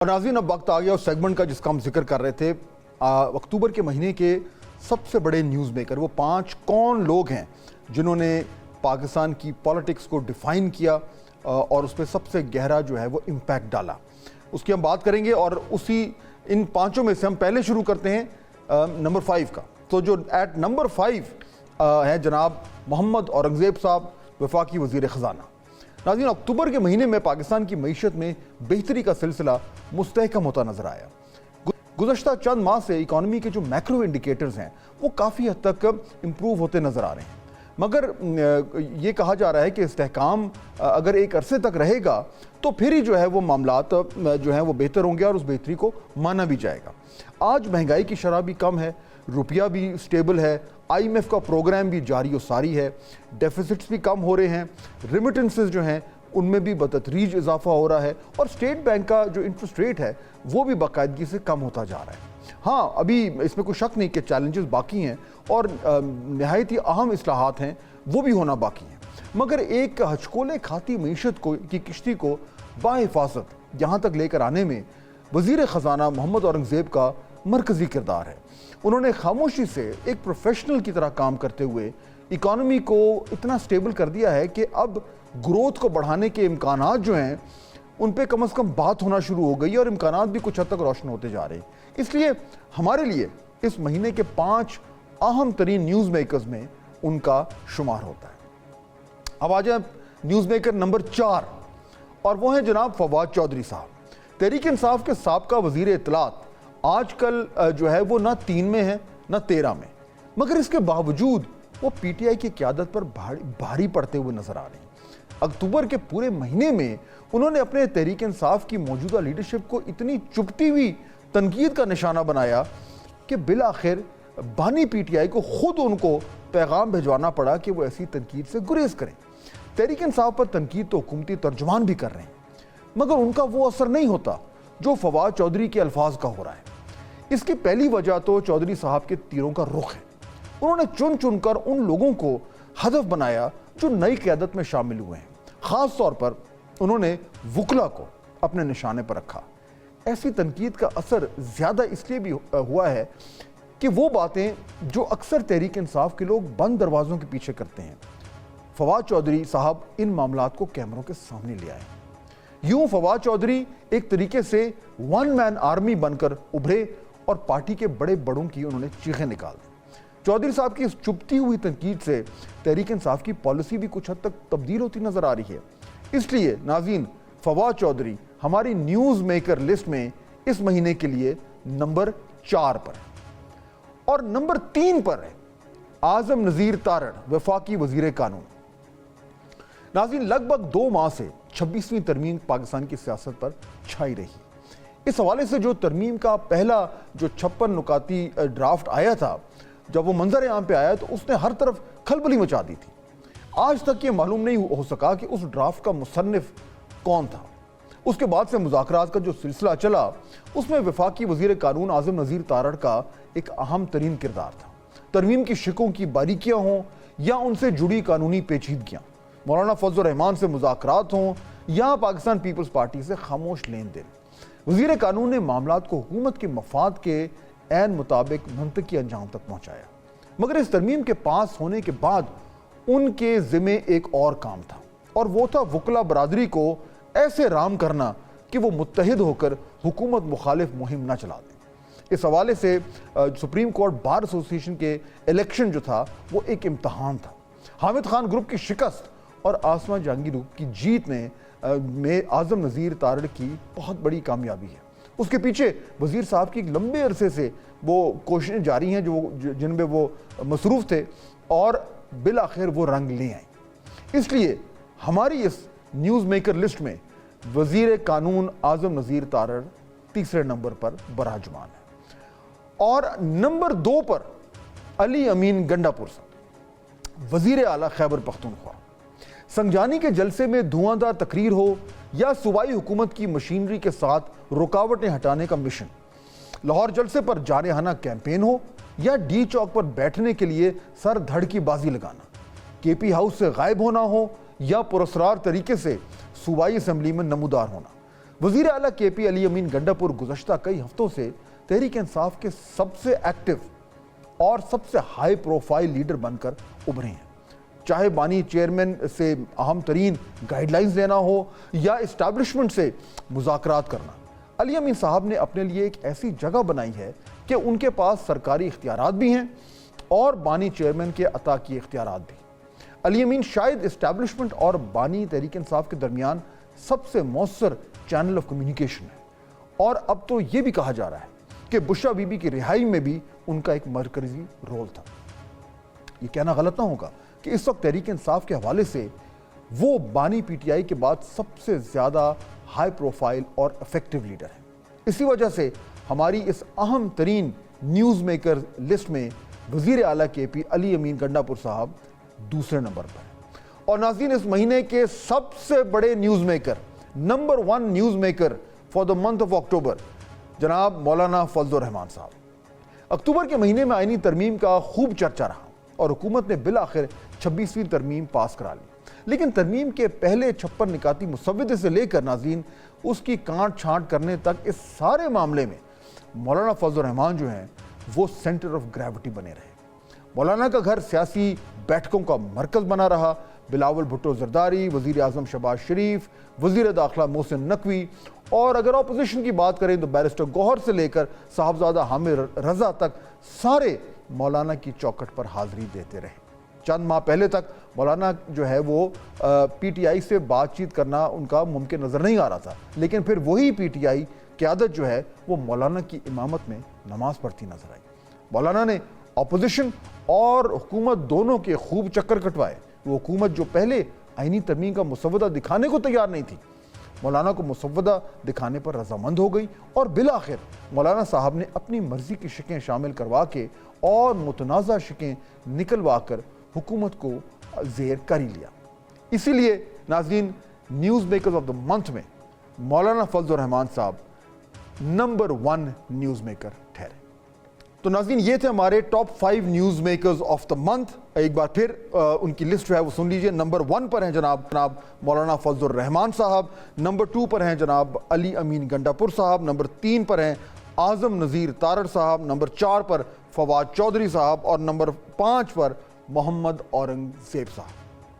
اور ناظرین اب وقت آ گیا اس سیگمنٹ کا جس کا ہم ذکر کر رہے تھے اکتوبر کے مہینے کے سب سے بڑے نیوز میکر وہ 5 کون لوگ ہیں جنہوں نے پاکستان کی پالیٹکس کو ڈیفائن کیا اور اس پہ سب سے گہرا جو ہے وہ امپیکٹ ڈالا، اس کی ہم بات کریں گے۔ اور ان 5 میں سے ہم پہلے شروع کرتے ہیں نمبر 5 کا۔ تو جو ایٹ نمبر 5 ہے جناب محمد اورنگزیب صاحب، وفاقی وزیر خزانہ۔ ناظرین اکتوبر کے مہینے میں پاکستان کی معیشت میں بہتری کا سلسلہ مستحکم ہوتا نظر آیا۔ گزشتہ چند ماہ سے اکانومی کے جو میکرو انڈیکیٹرز ہیں وہ کافی حد تک امپروو ہوتے نظر آ رہے ہیں، مگر یہ کہا جا رہا ہے کہ استحکام اگر ایک عرصے تک رہے گا تو پھر ہی جو ہے وہ معاملات جو ہیں وہ بہتر ہوں گے اور اس بہتری کو مانا بھی جائے گا۔ آج مہنگائی کی شرح بھی کم ہے، روپیہ بھی سٹیبل ہے، IMF کا پروگرام بھی جاری و ساری ہے، ڈیفیسٹس بھی کم ہو رہے ہیں، ریمیٹنسز جو ہیں ان میں بھی بتدریج اضافہ ہو رہا ہے، اور اسٹیٹ بینک کا جو انٹرسٹ ریٹ ہے وہ بھی باقاعدگی سے کم ہوتا جا رہا ہے۔ ہاں ابھی اس میں کوئی شک نہیں کہ چیلنجز باقی ہیں اور نہایت ہی اہم اصلاحات ہیں وہ بھی ہونا باقی ہیں، مگر ایک ہچکولے کھاتی معیشت کی کشتی کو باحفاظت یہاں تک لے کر آنے میں وزیر خزانہ محمد اورنگزیب کا مرکزی کردار ہے۔ انہوں نے خاموشی سے ایک پروفیشنل کی طرح کام کرتے ہوئے اکانومی کو اتنا سٹیبل کر دیا ہے کہ اب گروتھ کو بڑھانے کے امکانات جو ہیں ان پہ کم از کم بات ہونا شروع ہو گئی اور امکانات بھی کچھ حد تک روشن ہوتے جا رہے ہیں۔ اس لیے ہمارے لیے اس مہینے کے 5 اہم ترین نیوز میکرز میں ان کا شمار ہوتا ہے۔ اب آ جائیں نیوز میکر نمبر 4 اور وہ ہیں جناب فواد چودھری صاحب، تحریک انصاف کے سابقہ وزیر اطلاعات۔ آج کل جو ہے وہ نہ 3 میں ہے نہ 13 میں، مگر اس کے باوجود وہ PTI کی قیادت پر بھاری پڑتے ہوئے نظر آ رہے ہیں۔ اکتوبر کے پورے مہینے میں انہوں نے اپنے تحریک انصاف کی موجودہ لیڈرشپ کو اتنی چپتی ہوئی تنقید کا نشانہ بنایا کہ بالآخر بانی PTI کو خود ان کو پیغام بھجوانا پڑا کہ وہ ایسی تنقید سے گریز کریں۔ تحریک انصاف پر تنقید تو حکومتی ترجمان بھی کر رہے ہیں، مگر ان کا وہ اثر نہیں ہوتا جو فواد چودھری کے الفاظ کا ہو رہا ہے۔ اس کی پہلی وجہ تو چودھری صاحب کے تیروں کا رخ ہے۔ انہوں نے چن کر ان لوگوں کو ہدف بنایا جو نئی قیادت میں شامل ہوئے ہیں۔ خاص طور پر انہوں نے وکلا کو اپنے نشانے پر رکھا۔ ایسی تنقید کا اثر زیادہ اس لیے بھی ہوا ہے کہ وہ باتیں جو اکثر تحریک انصاف کے لوگ بند دروازوں کے پیچھے کرتے ہیں، فواد چودھری صاحب ان معاملات کو کیمروں کے سامنے لے آئے۔ یوں فواد چودھری ایک طریقے سے 1 مین آرمی بن کر ابھرے اور پارٹی کے بڑے بڑوں کی انہوں نے چیخیں نکال دی۔ چودھری صاحب کی اس چپتی ہوئی تنقید سے تحریک انصاف کی پالیسی بھی کچھ حد تک تبدیل ہوتی نظر آ رہی ہے۔ اس لیے ناظرین فواد چودھری ہماری نیوز میکر لسٹ میں اس مہینے کے لیے نمبر 4 پر ہے، اور نمبر 3 پر ہے اعظم نذیر تارڑ، وفاقی وزیر قانون۔ ناظرین لگ بھگ 2 ماہ سے 26ویں ترمیم پاکستان کی سیاست پر چھائی رہی۔ اس حوالے سے جو ترمیم کا پہلا جو 56 نکاتی ڈرافٹ آیا تھا، جب وہ منظر عام پہ آیا تو اس نے ہر طرف کھلبلی مچا دی تھی۔ آج تک یہ معلوم نہیں ہو سکا کہ اس ڈرافٹ کا مصنف کون تھا۔ اس کے بعد سے مذاکرات کا جو سلسلہ چلا اس میں وفاقی وزیر قانون اعظم نذیر تارڑ کا ایک اہم ترین کردار تھا۔ ترمیم کی شقوں کی باریکیاں ہوں یا ان سے جڑی قانونی پیچیدگیاں، مولانا فضل الرحمان سے مذاکرات ہوں یا پاکستان پیپلز پارٹی سے خاموش لین دین، وزیر قانون نے معاملات کو حکومت کے مفاد کے عین مطابق منطقی انجام تک پہنچایا۔ مگر اس ترمیم کے پاس ہونے کے بعد ان کے ذمے ایک اور کام تھا، اور وہ تھا وکلا برادری کو ایسے رام کرنا کہ وہ متحد ہو کر حکومت مخالف مہم نہ چلا دیں۔ اس حوالے سے سپریم کورٹ بار ایسوسی ایشن کے الیکشن جو تھا وہ ایک امتحان تھا۔ حامد خان گروپ کی شکست اور آسما جہانگیر گروپ کی جیت میں اعظم نذیر تارڑ کی بہت بڑی کامیابی ہے۔ اس کے پیچھے وزیر صاحب کی لمبے عرصے سے وہ کوششیں جاری ہیں جن میں وہ مصروف تھے، اور بالآخر وہ رنگ لے آئیں۔ اس لیے ہماری اس نیوز میکر لسٹ میں وزیر قانون اعظم نذیر تارڑ 3 نمبر پر براجمان ہے، اور نمبر 2 پر علی امین گنڈا پرسد، وزیر اعلیٰ خیبر پختونخوا۔ سنگجانی کے جلسے میں دھواں دار تقریر ہو یا صوبائی حکومت کی مشینری کے ساتھ رکاوٹیں ہٹانے کا مشن، لاہور جلسے پر جارحانہ کیمپین ہو یا ڈی چوک پر بیٹھنے کے لیے سر دھڑ کی بازی لگانا، KP ہاؤس سے غائب ہونا ہو یا پراسرار طریقے سے صوبائی اسمبلی میں نمودار ہونا، وزیر اعلیٰ کے پی علی امین گنڈاپور گزشتہ کئی ہفتوں سے تحریک انصاف کے سب سے ایکٹیو اور سب سے ہائی پروفائل لیڈر بن کر ابھرے ہیں. چاہے بانی چیئرمین سے اہم ترین گائیڈ لائنز دینا ہو یا اسٹیبلشمنٹ سے مذاکرات کرنا، علی امین صاحب نے اپنے لیے ایک ایسی جگہ بنائی ہے کہ ان کے پاس سرکاری اختیارات بھی ہیں اور بانی چیئرمین کے عطا کیے اختیارات بھی. علی امین شاید اسٹیبلشمنٹ اور بانی تحریک انصاف کے درمیان سب سے مؤثر چینل آف کمیونیکیشن ہے، اور اب تو یہ بھی کہا جا رہا ہے کہ بشرا بی بی کی رہائی میں بھی ان کا ایک مرکزی رول تھا. یہ کہنا غلط نہ ہوگا کہ اس وقت تحریک انصاف کے حوالے سے وہ بانی پی ٹی آئی کے بعد سب سے زیادہ ہائی پروفائل اور افیکٹو لیڈر ہیں. اسی وجہ سے ہماری اس اہم ترین نیوز میکر لسٹ میں وزیر اعلیٰ کے پی علی امین گنڈاپور صاحب دوسرے نمبر پر ہیں. اور ناظرین، اس مہینے کے سب سے بڑے نیوز میکر، نمبر 1 news maker for the month of October, جناب مولانا فضل الرحمان صاحب. اکتوبر کے مہینے میں آئینی ترمیم کا خوب چرچا رہا اور حکومت نے بالآخر 26ویں ترمیم پاس کرا لی. لیکن ترمیم کے پہلے 56 نکاتی مسودے سے لے کر ناظرین اس کی کانٹ چھانٹ کرنے تک اس سارے معاملے میں مولانا فضل الرحمان جو ہیں وہ سینٹر آف گریوٹی بنے رہے. مولانا کا گھر سیاسی بیٹھکوں کا مرکز بنا رہا. بلاول بھٹو زرداری، وزیر اعظم شہباز شریف، وزیر داخلہ محسن نقوی، اور اگر اپوزیشن کی بات کریں تو بیرسٹر گوہر سے لے کر صاحبزادہ حامد رضا تک سارے مولانا کی چوکٹ پر حاضری دیتے رہے. چند ماہ پہلے تک مولانا جو ہے وہ پی ٹی آئی سے بات چیت کرنا ان کا ممکن نظر نہیں آ رہا تھا، لیکن پھر وہی پی ٹی آئی قیادت جو ہے وہ مولانا کی امامت میں نماز پڑھتی نظر آئی. مولانا نے اپوزیشن اور حکومت دونوں کے خوب چکر کٹوائے. وہ حکومت جو پہلے آئینی ترمیم کا مسودہ دکھانے کو تیار نہیں تھی، مولانا کو مسودہ دکھانے پر رضامند ہو گئی اور بالآخر مولانا صاحب نے اپنی مرضی کی شکیں شامل کروا کے اور متنازع شکیں نکلوا کر حکومت کو زیر کر ہی لیا. اسی لیے ناظرین، news makers of the month میں مولانا فضل الرحمان صاحب نمبر 1 نیوز میکر ٹھہرے. تو ناظرین، یہ تھے ہمارے top 5 news makers of the month. ایک بار پھر ان کی لسٹ جو ہے وہ سن لیجئے. نمبر 1 پر ہیں جناب مولانا فضل الرحمان صاحب، نمبر 2 پر ہیں جناب علی امین گنڈاپور صاحب، نمبر 3 پر ہیں اعظم نذیر تارڑ صاحب، نمبر 4 پر فواد چودھری صاحب، اور نمبر 5 پر محمد اورنگزیب صاحب.